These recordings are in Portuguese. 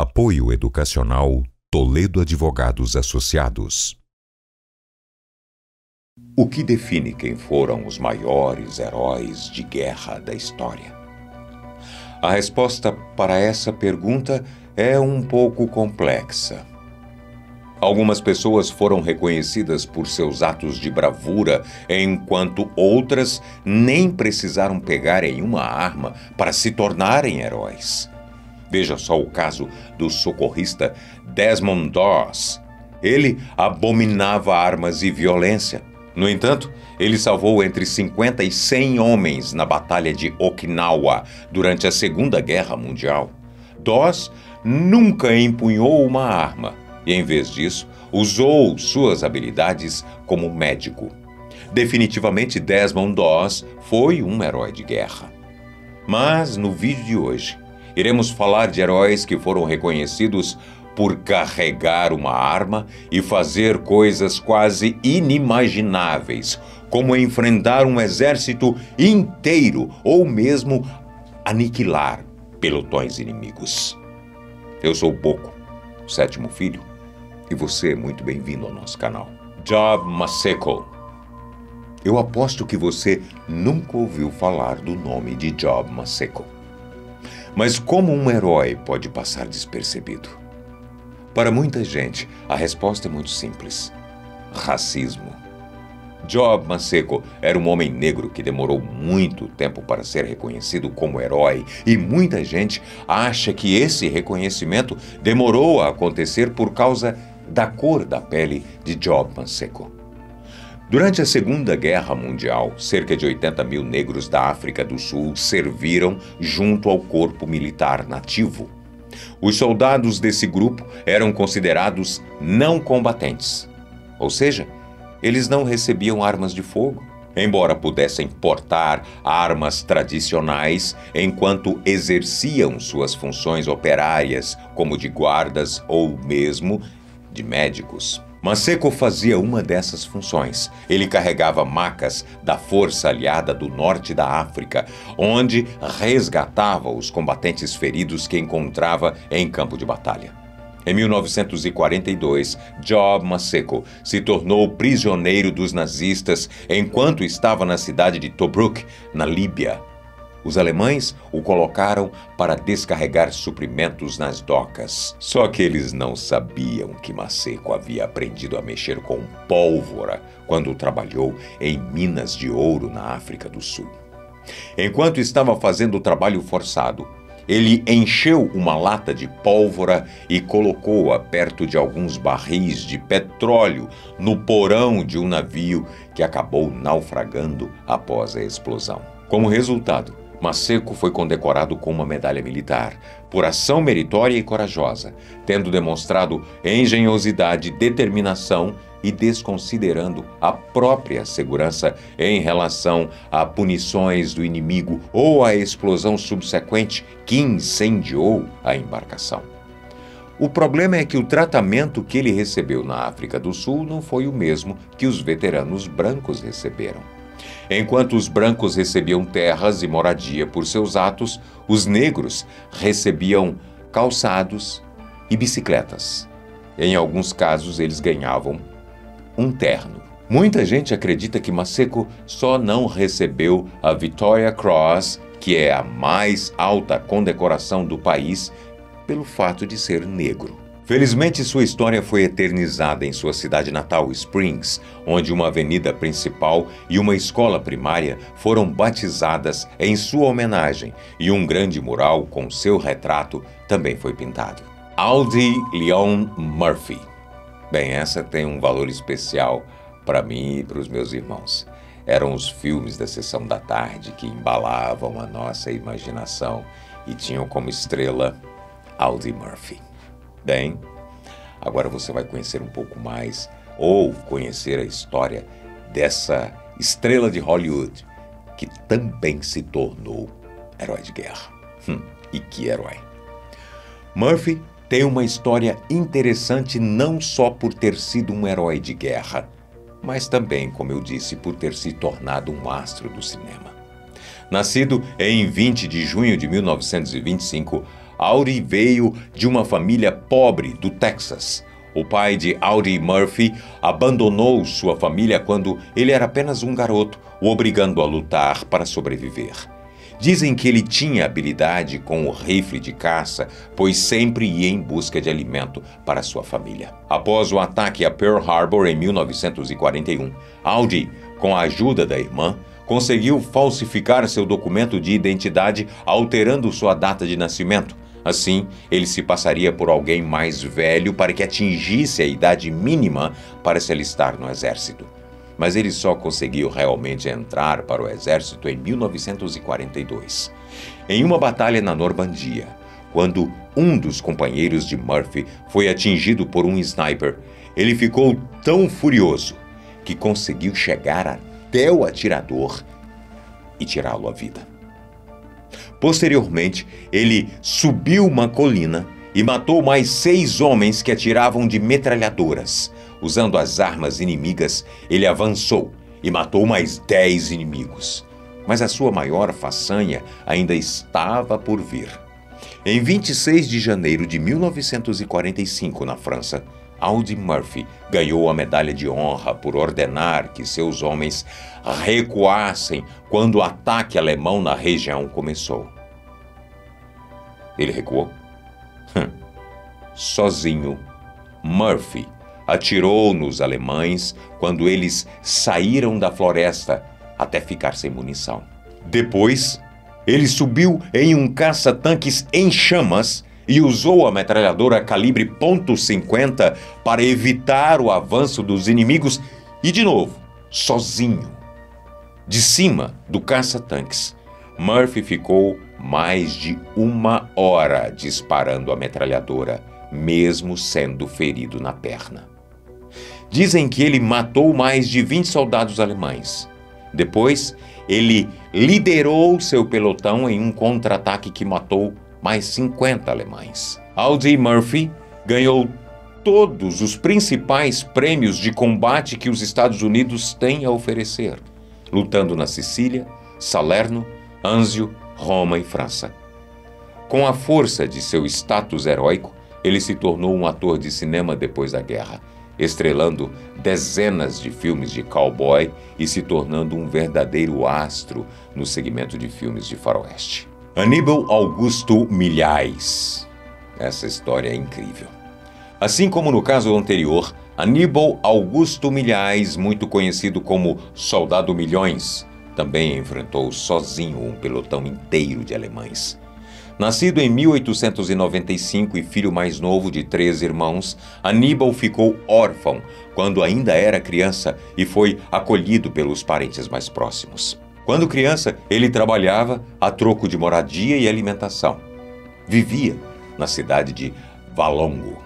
Apoio Educacional Toledo Advogados Associados. O que define quem foram os maiores heróis de guerra da história? A resposta para essa pergunta é um pouco complexa. Algumas pessoas foram reconhecidas por seus atos de bravura, enquanto outras nem precisaram pegar em uma arma para se tornarem heróis. Veja só o caso do socorrista Desmond Doss. Ele abominava armas e violência. No entanto, ele salvou entre 50 e 100 homens na Batalha de Okinawa durante a Segunda Guerra Mundial. Doss nunca empunhou uma arma e, em vez disso, usou suas habilidades como médico. Definitivamente, Desmond Doss foi um herói de guerra. Mas, no vídeo de hoje, iremos falar de heróis que foram reconhecidos por carregar uma arma e fazer coisas quase inimagináveis, como enfrentar um exército inteiro ou mesmo aniquilar pelotões inimigos. Eu sou Boko, o sétimo filho, e você é muito bem-vindo ao nosso canal. Job Maseko. Eu aposto que você nunca ouviu falar do nome de Job Maseko. Mas como um herói pode passar despercebido? Para muita gente, a resposta é muito simples: racismo. Job Maseko era um homem negro que demorou muito tempo para ser reconhecido como herói, e muita gente acha que esse reconhecimento demorou a acontecer por causa da cor da pele de Job Maseko. Durante a Segunda Guerra Mundial, cerca de 80 mil negros da África do Sul serviram junto ao corpo militar nativo. Os soldados desse grupo eram considerados não combatentes, ou seja, eles não recebiam armas de fogo, embora pudessem portar armas tradicionais enquanto exerciam suas funções operárias, como de guardas ou mesmo de médicos. Maseko fazia uma dessas funções. Ele carregava macas da Força Aliada do Norte da África, onde resgatava os combatentes feridos que encontrava em campo de batalha. Em 1942, Job Maseko se tornou prisioneiro dos nazistas enquanto estava na cidade de Tobruk, na Líbia. Os alemães o colocaram para descarregar suprimentos nas docas. Só que eles não sabiam que Maseko havia aprendido a mexer com pólvora quando trabalhou em minas de ouro na África do Sul. Enquanto estava fazendo o trabalho forçado, ele encheu uma lata de pólvora e colocou-a perto de alguns barris de petróleo no porão de um navio que acabou naufragando após a explosão. Como resultado, Maseko foi condecorado com uma medalha militar por ação meritória e corajosa, tendo demonstrado engenhosidade, determinação e desconsiderando a própria segurança em relação a punições do inimigo ou à explosão subsequente que incendiou a embarcação. O problema é que o tratamento que ele recebeu na África do Sul não foi o mesmo que os veteranos brancos receberam. Enquanto os brancos recebiam terras e moradia por seus atos, os negros recebiam calçados e bicicletas. Em alguns casos, eles ganhavam um terno. Muita gente acredita que Maseko só não recebeu a Victoria Cross, que é a mais alta condecoração do país, pelo fato de ser negro. Felizmente, sua história foi eternizada em sua cidade natal, Springs, onde uma avenida principal e uma escola primária foram batizadas em sua homenagem e um grande mural com seu retrato também foi pintado. Audie Leon Murphy. Bem, essa tem um valor especial para mim e para os meus irmãos. Eram os filmes da Sessão da Tarde que embalavam a nossa imaginação e tinham como estrela Audie Murphy. Bem, agora você vai conhecer um pouco mais ou conhecer a história dessa estrela de Hollywood que também se tornou herói de guerra. E que herói! Murphy tem uma história interessante não só por ter sido um herói de guerra, mas também, como eu disse, por ter se tornado um astro do cinema. Nascido em 20 de junho de 1925, Audie veio de uma família pobre do Texas. O pai de Audie Murphy abandonou sua família quando ele era apenas um garoto, o obrigando a lutar para sobreviver. Dizem que ele tinha habilidade com o rifle de caça, pois sempre ia em busca de alimento para sua família. Após o ataque a Pearl Harbor em 1941, Audie, com a ajuda da irmã, conseguiu falsificar seu documento de identidade, alterando sua data de nascimento. Assim, ele se passaria por alguém mais velho para que atingisse a idade mínima para se alistar no exército. Mas ele só conseguiu realmente entrar para o exército em 1942, em uma batalha na Normandia, quando um dos companheiros de Murphy foi atingido por um sniper. Ele ficou tão furioso que conseguiu chegar até o atirador e tirá-lo à vida. Posteriormente, ele subiu uma colina e matou mais 6 homens que atiravam de metralhadoras. Usando as armas inimigas, ele avançou e matou mais 10 inimigos. Mas a sua maior façanha ainda estava por vir. Em 26 de janeiro de 1945, na França, Audie Murphy ganhou a medalha de honra por ordenar que seus homens recuassem quando o ataque alemão na região começou. Ele recuou? Sozinho, Murphy atirou nos alemães quando eles saíram da floresta até ficar sem munição. Depois, ele subiu em um caça-tanques em chamas e usou a metralhadora calibre .50 para evitar o avanço dos inimigos e, de novo, sozinho. De cima do caça-tanques, Murphy ficou mais de 1 hora disparando a metralhadora, mesmo sendo ferido na perna. Dizem que ele matou mais de 20 soldados alemães. Depois, ele liderou seu pelotão em um contra-ataque que matou mais 50 alemães. Audie Murphy ganhou todos os principais prêmios de combate que os Estados Unidos têm a oferecer, lutando na Sicília, Salerno, Anzio, Roma e França. Com a força de seu status heróico, ele se tornou um ator de cinema depois da guerra, estrelando dezenas de filmes de cowboy e se tornando um verdadeiro astro no segmento de filmes de faroeste. Aníbal Augusto Milhais. Essa história é incrível. Assim como no caso anterior, Aníbal Augusto Milhais, muito conhecido como Soldado Milhões, também enfrentou sozinho um pelotão inteiro de alemães. Nascido em 1895 e filho mais novo de 3 irmãos, Aníbal ficou órfão quando ainda era criança e foi acolhido pelos parentes mais próximos. Quando criança, ele trabalhava a troco de moradia e alimentação. Vivia na cidade de Valongo,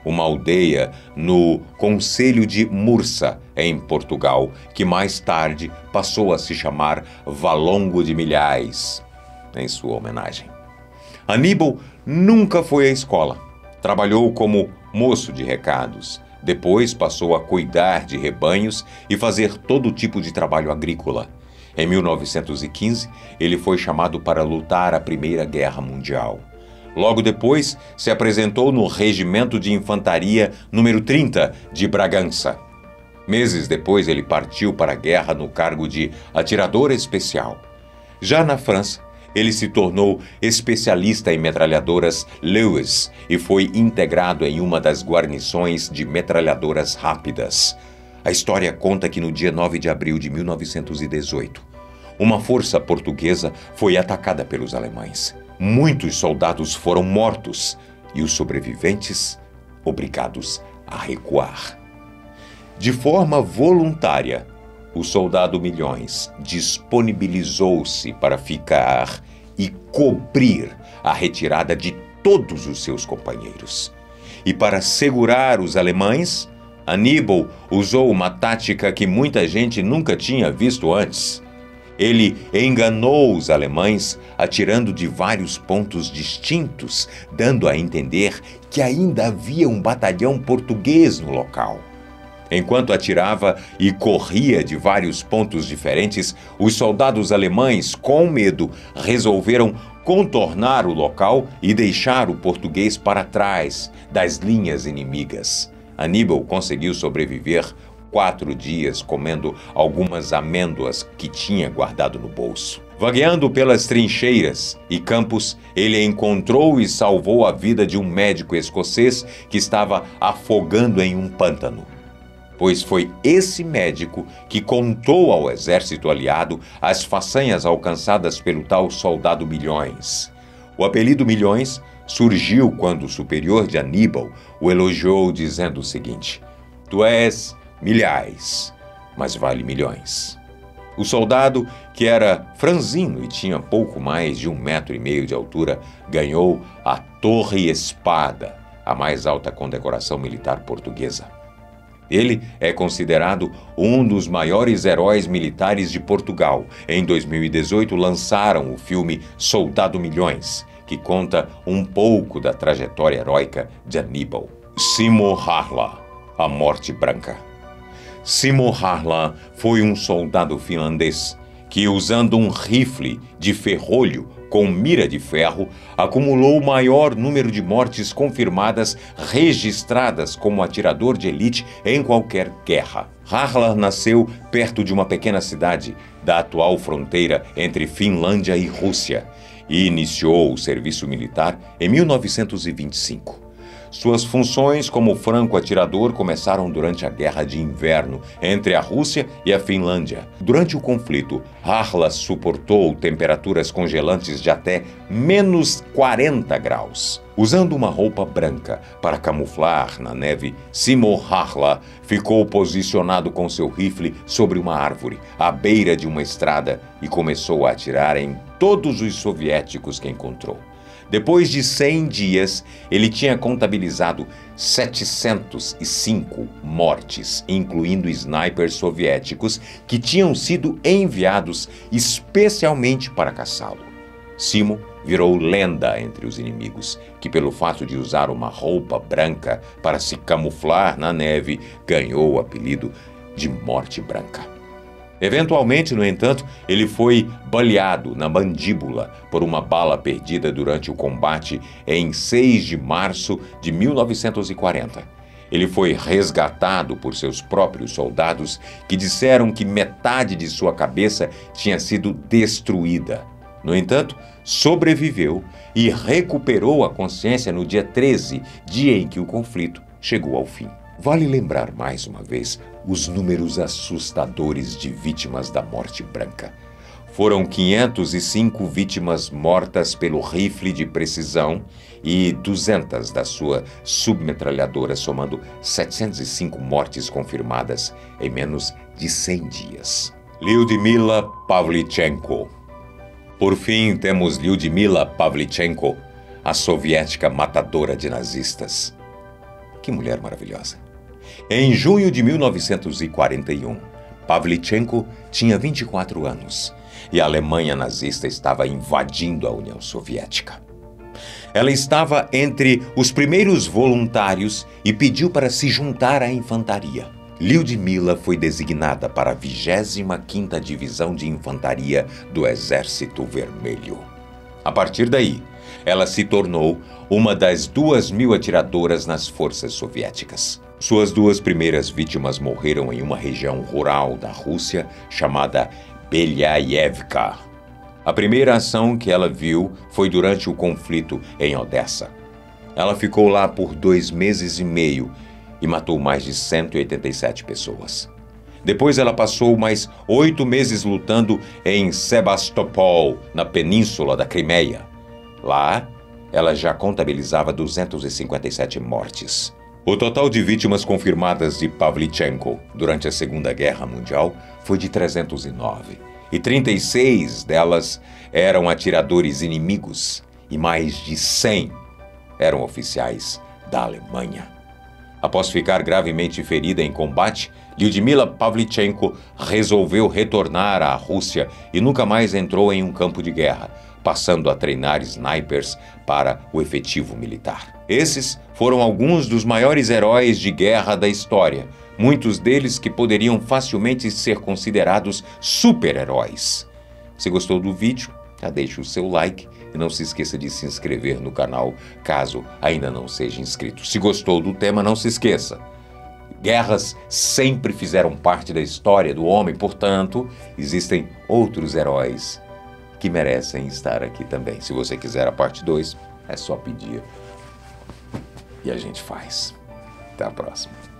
uma aldeia no concelho de Mursa, em Portugal, que mais tarde passou a se chamar Valongo de Milhais, em sua homenagem. Aníbal nunca foi à escola. Trabalhou como moço de recados. Depois passou a cuidar de rebanhos e fazer todo tipo de trabalho agrícola. Em 1915, ele foi chamado para lutar a Primeira Guerra Mundial. Logo depois, se apresentou no Regimento de Infantaria número 30 de Bragança. Meses depois, ele partiu para a guerra no cargo de atirador especial. Já na França, ele se tornou especialista em metralhadoras Lewis e foi integrado em uma das guarnições de metralhadoras rápidas. A história conta que no dia 9 de abril de 1918, uma força portuguesa foi atacada pelos alemães. Muitos soldados foram mortos e os sobreviventes obrigados a recuar. De forma voluntária, o soldado Milhões disponibilizou-se para ficar e cobrir a retirada de todos os seus companheiros. E para segurar os alemães, Aníbal usou uma tática que muita gente nunca tinha visto antes. Ele enganou os alemães atirando de vários pontos distintos, dando a entender que ainda havia um batalhão português no local. Enquanto atirava e corria de vários pontos diferentes, os soldados alemães, com medo, resolveram contornar o local e deixar o português para trás das linhas inimigas. Aníbal conseguiu sobreviver 4 dias comendo algumas amêndoas que tinha guardado no bolso. Vagueando pelas trincheiras e campos, ele encontrou e salvou a vida de um médico escocês que estava afogando em um pântano. Pois foi esse médico que contou ao exército aliado as façanhas alcançadas pelo tal soldado Milhões. O apelido Milhões surgiu quando o superior de Aníbal o elogiou dizendo o seguinte: "Tu és milhares, mas vale milhões." O soldado, que era franzino e tinha pouco mais de 1,5 metros de altura, ganhou a Torre Espada, a mais alta condecoração militar portuguesa. Ele é considerado um dos maiores heróis militares de Portugal. Em 2018, lançaram o filme Soldado Milhões, que conta um pouco da trajetória heróica de Aníbal. Simo Harla, a Morte Branca. Simo Harla foi um soldado finlandês que, usando um rifle de ferrolho com mira de ferro, acumulou o maior número de mortes confirmadas registradas como atirador de elite em qualquer guerra. Harla nasceu perto de uma pequena cidade da atual fronteira entre Finlândia e Rússia e iniciou o serviço militar em 1925. Suas funções como franco-atirador começaram durante a Guerra de Inverno entre a Rússia e a Finlândia. Durante o conflito, Harla suportou temperaturas congelantes de até -40 graus. Usando uma roupa branca para camuflar na neve, Simo Harla ficou posicionado com seu rifle sobre uma árvore, à beira de uma estrada, e começou a atirar em todos os soviéticos que encontrou. Depois de 100 dias, ele tinha contabilizado 705 mortes, incluindo snipers soviéticos que tinham sido enviados especialmente para caçá-lo. Simo virou lenda entre os inimigos, que pelo fato de usar uma roupa branca para se camuflar na neve, ganhou o apelido de Morte Branca. Eventualmente, no entanto, ele foi baleado na mandíbula por uma bala perdida durante o combate em 6 de março de 1940. Ele foi resgatado por seus próprios soldados, que disseram que metade de sua cabeça tinha sido destruída. No entanto, sobreviveu e recuperou a consciência no dia 13, dia em que o conflito chegou ao fim. Vale lembrar mais uma vez os números assustadores de vítimas da Morte Branca. Foram 505 vítimas mortas pelo rifle de precisão e 200 da sua submetralhadora, somando 705 mortes confirmadas em menos de 100 dias. Lyudmila Pavlichenko. Por fim, temos Lyudmila Pavlichenko, a soviética matadora de nazistas. Que mulher maravilhosa! Em junho de 1941, Pavlichenko tinha 24 anos e a Alemanha nazista estava invadindo a União Soviética. Ela estava entre os primeiros voluntários e pediu para se juntar à infantaria. Lyudmila foi designada para a 25ª Divisão de Infantaria do Exército Vermelho. A partir daí, ela se tornou uma das 2.000 atiradoras nas forças soviéticas. Suas 2 primeiras vítimas morreram em uma região rural da Rússia chamada Belyaevka. A primeira ação que ela viu foi durante o conflito em Odessa. Ela ficou lá por 2 meses e meio e matou mais de 187 pessoas. Depois ela passou mais 8 meses lutando em Sebastopol, na península da Crimeia. Lá, ela já contabilizava 257 mortes. O total de vítimas confirmadas de Pavlichenko durante a Segunda Guerra Mundial foi de 309, e 36 delas eram atiradores inimigos, e mais de 100 eram oficiais da Alemanha. Após ficar gravemente ferida em combate, Lyudmila Pavlichenko resolveu retornar à Rússia e nunca mais entrou em um campo de guerra, passando a treinar snipers para o efetivo militar. Esses foram alguns dos maiores heróis de guerra da história, Muitos deles que poderiam facilmente ser considerados super-heróis. Se gostou do vídeo, já deixe o seu like e não se esqueça de se inscrever no canal, caso ainda não seja inscrito. Se gostou do tema, não se esqueça. Guerras sempre fizeram parte da história do homem, portanto, existem outros heróis que merecem estar aqui também. Se você quiser a parte 2, é só pedir e a gente faz. Até a próxima.